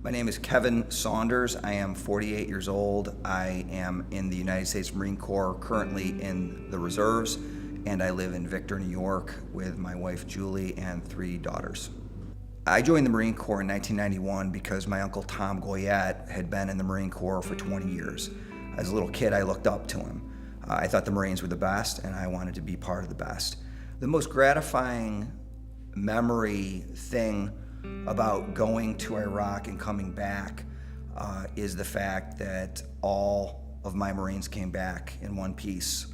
My name is Kevin Saunders. I am 48 years old. I am in the United States Marine Corps, currently in the reserves, and I live in Victor, New York with my wife Julie and 3 daughters. I joined the Marine Corps in 1991 because my uncle Tom Goyette had been in the Marine Corps for 20 years. As a little kid, I looked up to him. I thought the Marines were the best, and I wanted to be part of the best. The most gratifying memory thing about going to Iraq and coming back is the fact that all of my Marines came back in one piece.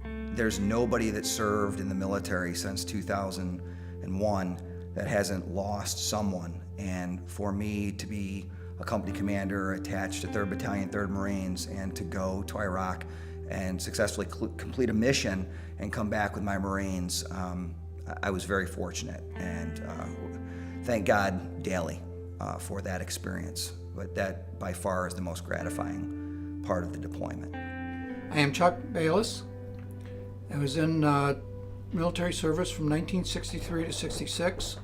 There's nobody that served in the military since 2001 that hasn't lost someone. And for me to be a company commander attached to 3rd Battalion, 3rd Marines, and to go to Iraq and successfully complete a mission and come back with my Marines, I was very fortunate, and thank God daily for that experience. But that by far is the most gratifying part of the deployment. I am Chuck Bayless. I was in military service from 1963 to 66.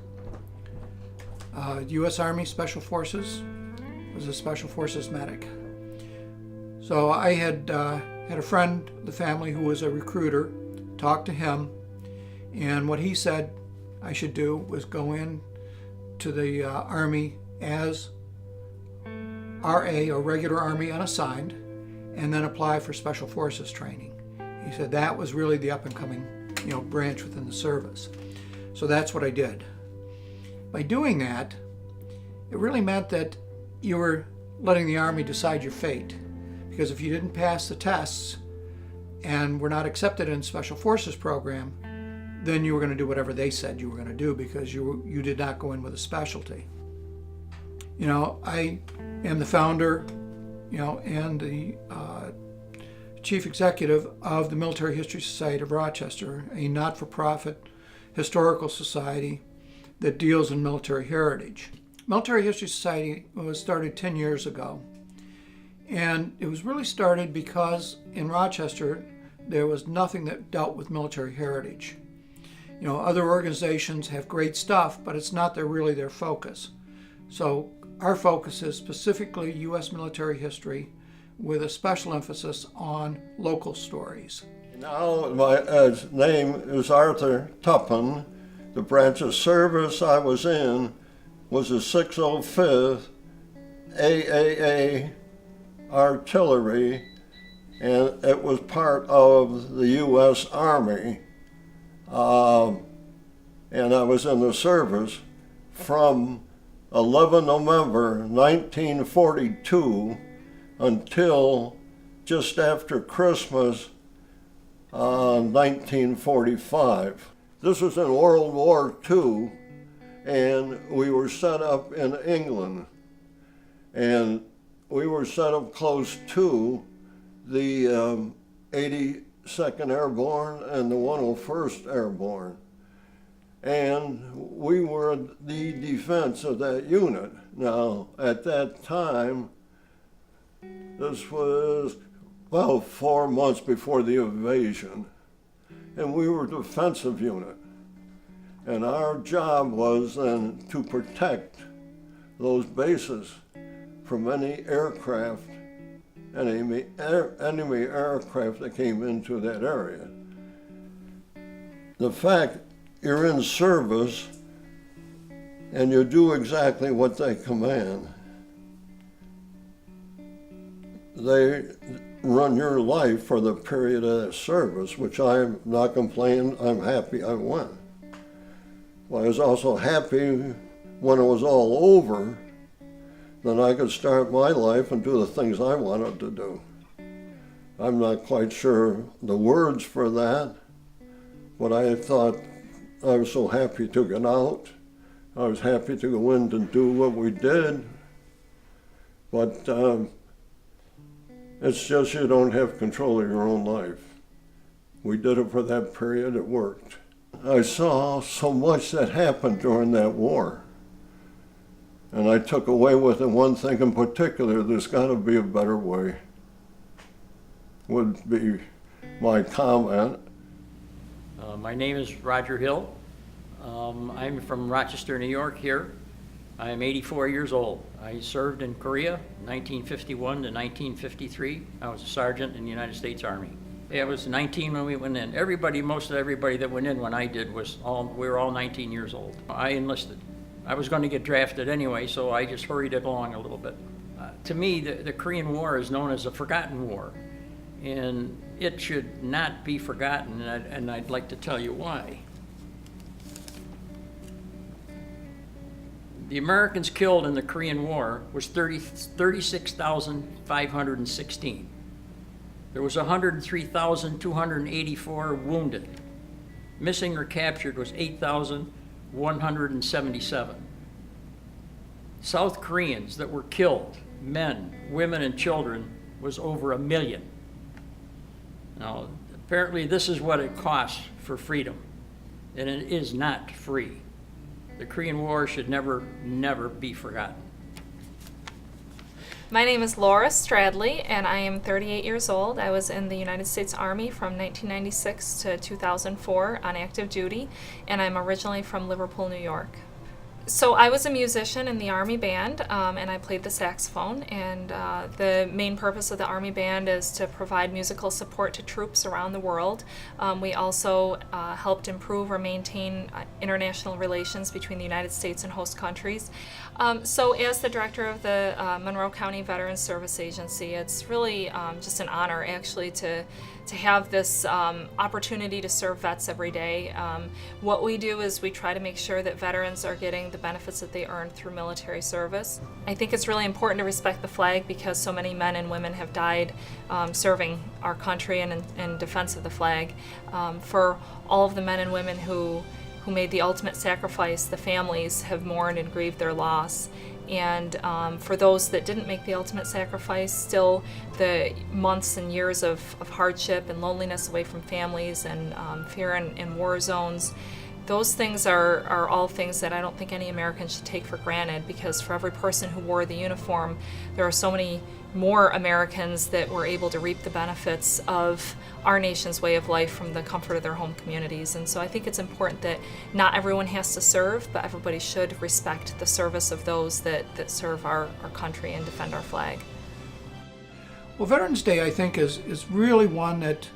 U.S. Army Special Forces, was a Special Forces medic. So I had a friend, the family, who was a recruiter, talked to him, and what he said I should do was go in to the Army as RA, or regular Army unassigned, and then apply for Special Forces training. He said that was really the up-and-coming, branch within the service. So that's what I did. By doing that, it really meant that you were letting the Army decide your fate, because if you didn't pass the tests and were not accepted in the Special Forces program, then you were going to do whatever they said you were going to do, because you did not go in with a specialty. I am the founder, and the chief executive of the Military History Society of Rochester, a not-for-profit historical society that deals in military heritage. Military History Society was started 10 years ago, and it was really started because in Rochester there was nothing that dealt with military heritage. Other organizations have great stuff, but it's not really their focus. So our focus is specifically U.S. military history with a special emphasis on local stories. Now my name is Arthur Toughen. The branch of service I was in was the 605th AAA Artillery, and it was part of the U.S. Army. And I was in the service from 11 November 1942 until just after Christmas 1945. This was in World War II, and we were set up in England. And we were set up close to the 82nd Airborne and the 101st Airborne. And we were the defense of that unit. Now, at that time, this was about 4 months before the invasion, and we were a defensive unit. And our job was then to protect those bases from any aircraft, enemy aircraft that came into that area. The fact you're in service and you do exactly what they command, they run your life for the period of that service, which I'm not complaining. I'm happy I went. Well, I was also happy when it was all over, then I could start my life and do the things I wanted to do. I'm not quite sure the words for that, but I thought I was so happy to get out. I was happy to go in and do what we did, but it's just you don't have control of your own life. We did it for that period, it worked. I saw so much that happened during that war. And I took away with it one thing in particular: there's got to be a better way, would be my comment. My name is Roger Hill. I'm from Rochester, New York here. I am 84 years old. I served in Korea, 1951 to 1953. I was a sergeant in the United States Army. I was 19 when we went in. Most of everybody that went in when I did we were all 19 years old. I enlisted. I was going to get drafted anyway, so I just hurried it along a little bit. To me, the Korean War is known as a forgotten war, and it should not be forgotten, and I'd like to tell you why. The Americans killed in the Korean War was 36,516. There was 103,284 wounded. Missing or captured was 8,177. South Koreans that were killed, men, women, and children, was over 1 million. Now, apparently this is what it costs for freedom, and it is not free. The Korean War should never be forgotten. My name is Laura Stradley, and I am 38 years old. I was in the United States Army from 1996 to 2004 on active duty, and I'm originally from Liverpool, New York. So I was a musician in the Army band, and I played the saxophone, and the main purpose of the Army band is to provide musical support to troops around the world. We also helped improve or maintain international relations between the United States and host countries. So as the director of the Monroe County Veterans Service Agency, it's really just an honor actually to have this opportunity to serve vets every day. What we do is we try to make sure that veterans are getting the benefits that they earned through military service. I think it's really important to respect the flag because so many men and women have died serving our country and in defense of the flag. For all of the men and women who made the ultimate sacrifice, the families have mourned and grieved their loss. And for those that didn't make the ultimate sacrifice, still the months and years of hardship and loneliness away from families and fear in war zones, those things are all things that I don't think any American should take for granted, because for every person who wore the uniform, there are so many more Americans that were able to reap the benefits of our nation's way of life from the comfort of their home communities. And so I think it's important that not everyone has to serve, but everybody should respect the service of those that serve our country and defend our flag. Well, Veterans Day, I think, is really one that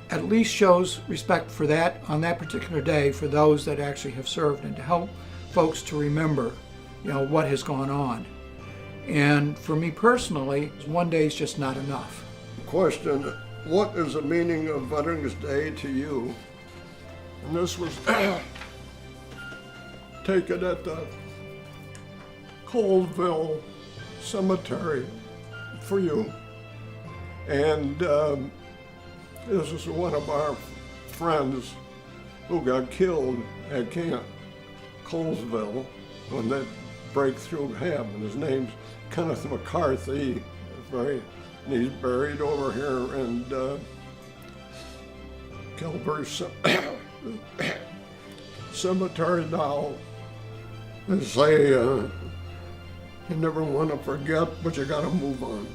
at least shows respect for that on that particular day for those that actually have served, and to help folks to remember, what has gone on. And for me personally, one day is just not enough. Question, what is the meaning of Veterans Day to you? And this was taken at the Colville Cemetery for you. And this is one of our friends who got killed at Camp Colesville when that breakthrough happened. His name's Kenneth McCarthy, and he's buried over here in Kilburn Cemetery now. They say you never want to forget, but you got to move on.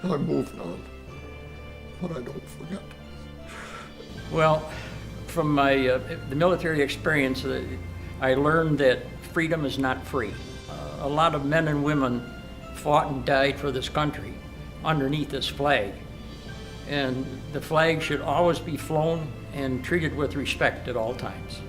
I moved on, but I don't forget. Well, from my the military experience, I learned that freedom is not free. A lot of men and women fought and died for this country underneath this flag. And the flag should always be flown and treated with respect at all times.